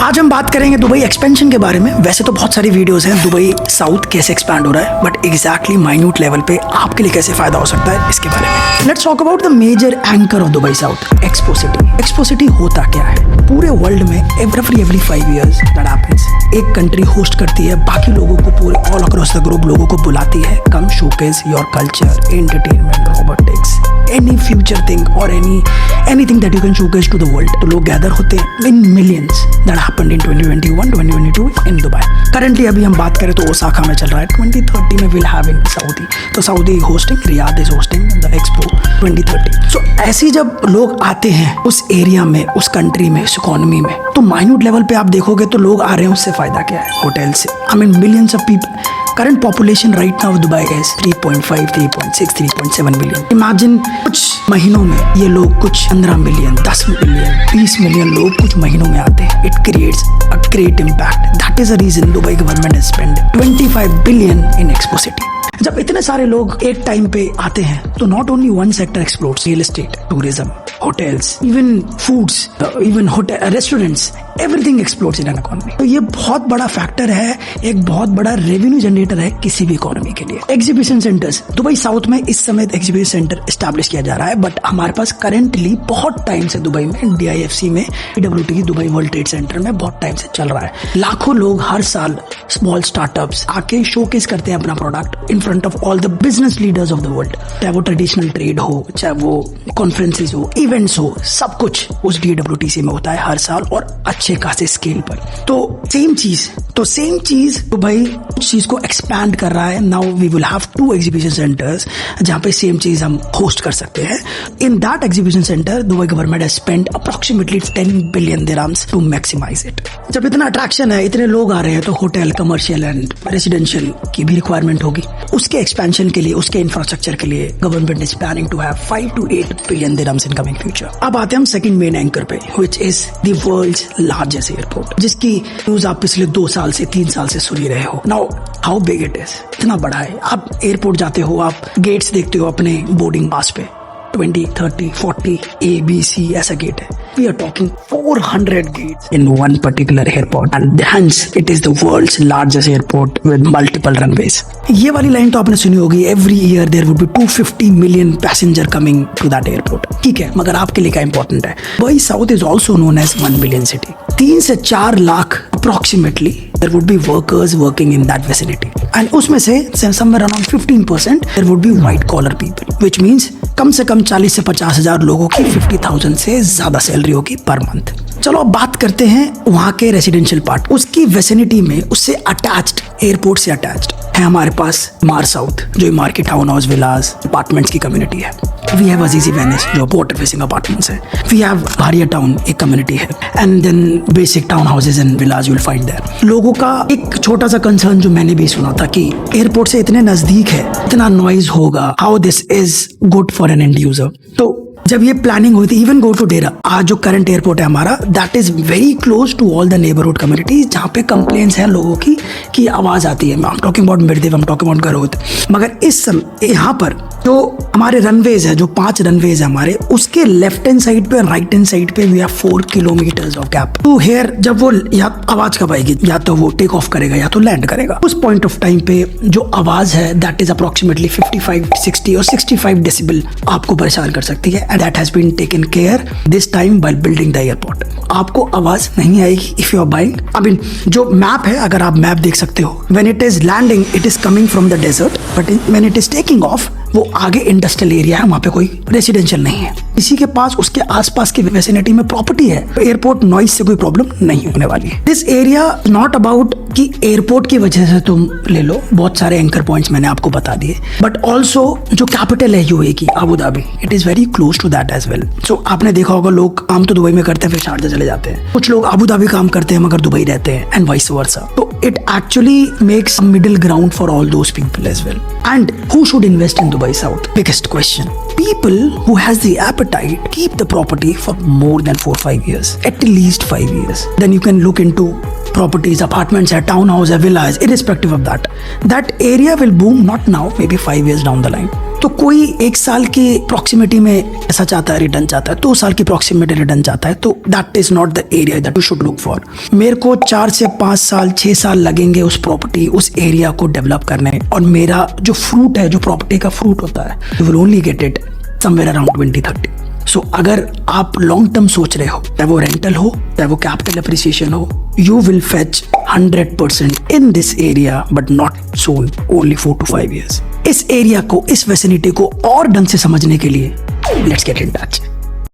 आज हम बात करेंगे दुबई एक्सपेंशन के बारे में। वैसे तो बहुत सारी वीडियोस हैं दुबई साउथ कैसे एक्सपैंड हो रहा है, बट एग्जैक्टली माइन्यूट लेवल पे आपके लिए कैसे फायदा हो सकता है इसके बारे में। Let's talk about the major anchor of Dubai South, Expo City. Expo City होता क्या है? पूरे वर्ल्ड में एवरी 5 years दैट हैपेंस, एक कंट्री होस्ट करती है, बाकी लोगों को पूरे ऑल अक्रॉस द ग्लोब लोगों को बुलाती है, come showcase your culture, entertainment, robotics, any future thing और anything that you can showcase to the world. तो लोग गैदर होते हैं in millions. That happened in 2021 2022 in Dubai. Currently अभी हम बात करें तो ओसाका में चल रहा है, 2030 में विल हैव इन सऊदी। तो Saudi hosting, Riyadh is hosting the expo 2030। सो ऐसे जब लोग आते हैं उस एरिया में, उस कंट्री में, उस इकोनॉमी में, तो माइन्यूट लेवल पे आप देखोगे तो लोग आ रहे हैं, उससे फायदा क्या है? होटल से। I mean millions of people. Current population right now of Dubai is 3.5, 3.6, 3.7 million. Imagine कुछ महीनों में ये लोग कुछ 15 मिलियन, 10 मिलियन, 20 मिलियन लोग कुछ महीनों में आते हैं. It creates a great impact. That is the reason Dubai government has spent 25 billion in Expo City. जब इतने सारे लोग एक टाइम पे आते हैं तो not only one sector explores, real estate, tourism, hotels, even foods, even hotel, restaurants, everything explores in an economy. तो ये बहुत बड़ा फैक्टर है, एक बहुत बड़ा रेवेन्यू जनरेटर है किसी भी इकोनॉमी के लिए। एग्जीबिशन सेंटर्स दुबई साउथ में इस समय एग्जीबिशन सेंटर एस्टैब्लिश किया जा रहा है, बट हमारे पास करेंटली बहुत टाइम से दुबई में DIFC में PWT Dubai world trade centre में बहुत टाइम से चल रहा है। लाखों लोग हर साल स्मॉल स्टार्टअप्स आके शोकेस करते हैं अपना product in front of all the business leaders of the world. चाहे वो ट्रेडिशनल ट्रेड हो, चाहे वो कॉन्फ्रेंसेस हो, इवेंट्स हो, सब कुछ उस DWTC में होता है हर साल और अच्छे खासे स्केल पर। तो सेम चीज दुबई उस चीज को एक्सपैंड कर रहा है। Now we will have 2 exhibition centres जहां पे सेम चीज हम होस्ट कर सकते हैं। In that exhibition centre Dubai government has spent approximately 10 billion dirhams to maximise it. जब इतना अट्रैक्शन है, इतने लोग आ रहे हैं, तो होटल, कमर्शियल एंड रेसिडेंशियल की भी रिक्वायरमेंट होगी। उसके एक्सपेंशन के लिए, उसके इंफ्रास्ट्रक्चर के लिए government is planning to have 5 to 8 billion dirhams in coming future. अब आते हैं हम सेकंड मेन एंकर पे, which is the world's largest airport, जिसकी न्यूज आप पिछले 2 साल से 3 साल से सुन ही रहे हो। Now how big it is, इतना बड़ा है। आप एयरपोर्ट जाते हो, आप गेट्स देखते हो अपने बोर्डिंग पास पे, 20, 30, 40 ABC ऐसा गेट है। We are talking 400 gates in one particular airport, and hence it is the world's largest airport with multiple runways. ये वाली लाइन तो आपने सुनी होगी, every year there would be 250 million passenger coming to that airport. ठीक है, मगर आपके लिए क्या इंपॉर्टेंट है? Dubai south is also known as 1 million city. 3 से 4 lakh approximately there would be workers working in that vicinity, and उसमें से somewhere around 15% there would be white collar people, which means कम से कम 40 से 50 हजार लोगों की 50,000 से ज्यादा सैलरी होगी पर मंथ। चलो अब बात करते हैं वहाँ के रेसिडेंशियल पार्ट। उसकी वेसिनिटी में उससे अटैच्ड, एयरपोर्ट से अटैच्ड है हमारे पास मार साउथ, जो मार की टाउन हाउस, विलास, अपार्टमेंट्स की कम्युनिटी है। वी हैव अजीजी वेनिस, जो वाटर फेसिंग अपार्टमेंट्स है। वी हैव भारिया टाउन, एक कम्युनिटी है, and then basic town houses and villas you will find there. लोगों का एक छोटा सा कंसर्न जो मैंने भी सुना था कि एयरपोर्ट से इतने नजदीक है, इतना नॉइज होगा, how this is good for an end user. तो जब ये प्लानिंग हुई थी, इवन गो टू डेरा, आज जो करंट एयरपोर्ट है हमारा, that is very close to all the neighbourhood communities जहाँ पे कंप्लेंट्स हैं लोगों की कि आवाज आती है। आई एम टॉकिंग अबाउट मिर्देव, आई एम टॉकिंग अबाउट गरोद। मगर इस समय यहाँ पर जो हमारे रनवेज है, जो 5 रनवेज है हमारे, उसके लेफ्ट हैंड साइड पे, राइट हैंड साइड पे we have 4 kilometres of gap to here. जब वो या आवाज कब आएगी, या तो वो टेक ऑफ करेगा या तो लैंड करेगा। उस पॉइंट ऑफ टाइम पे जो आवाज है दैट इज अप्रोक्सीमेटली 55, 60 और 65 डेसिबल आपको परेशान कर सकती है, and that has been taken care this time while building the airport. आपको आवाज नहीं आएगी if you are buying. I mean जो मैप है, अगर आप मैप देख सकते हो, when it is landing it is coming from the desert, but when it is taking off वो आगे इंडस्ट्रियल एरिया है, वहां पे कोई रेसिडेंशियल नहीं है। इसी के पास उसके आसपास की विसिनिटी में प्रॉपर्टी है, तो एयरपोर्ट नॉइज से कोई प्रॉब्लम नहीं होने वाली है। दिस एरिया नॉट अबाउट कि एयरपोर्ट की वजह से तुम ले लो, बहुत सारे एंकर पॉइंट्स मैंने आपको बता दिए, बट ऑल्सो जो कैपिटल है UAE की, Abu Dhabi, it is very close to that as well. So आपने देखा होगा लोग काम तो दुबई में करते हैं, फिर शारजा चले जाते हैं। कुछ लोग अबू धाबी काम करते हैं मगर दुबई रहते हैं, एंड वाइस वर्सा। तो it actually makes a middle ground for all those people as well. And who should invest in Dubai South? Biggest question. People who has the appetite keep the property for more than 4-5 years, at least 5 years. Then you can look into properties, apartments है, town house है, villa है, irrespective of that area will boom, not now, may be 5 years down the line. तो कोई 1 साल की proximity में ऐसा चाहता है, रिटर्न चाहता है, 2 साल की प्रॉक्सिमिटी रिटर्न चाहता है, तो that is not the area that you should look for. मेरे को 4 से 5 साल 6 साल लगेंगे उस प्रॉपर्टी, उस एरिया को डेवलप करने में, और मेरा जो फ्रूट है, जो प्रॉपर्टी का फ्रूट होता है, you will only get it somewhere around 20-30। सो अगर आप लॉन्ग टर्म सोच रहे हो, चाहे वो रेंटल हो, चाहे वो कैपिटल अप्रिसिएशन हो, you will fetch 100% in this area, but not soon, only 4 to 5 years। इस एरिया को, इस वेसिनिटी को और ढंग से समझने के लिए लेट्स गेट इन टच।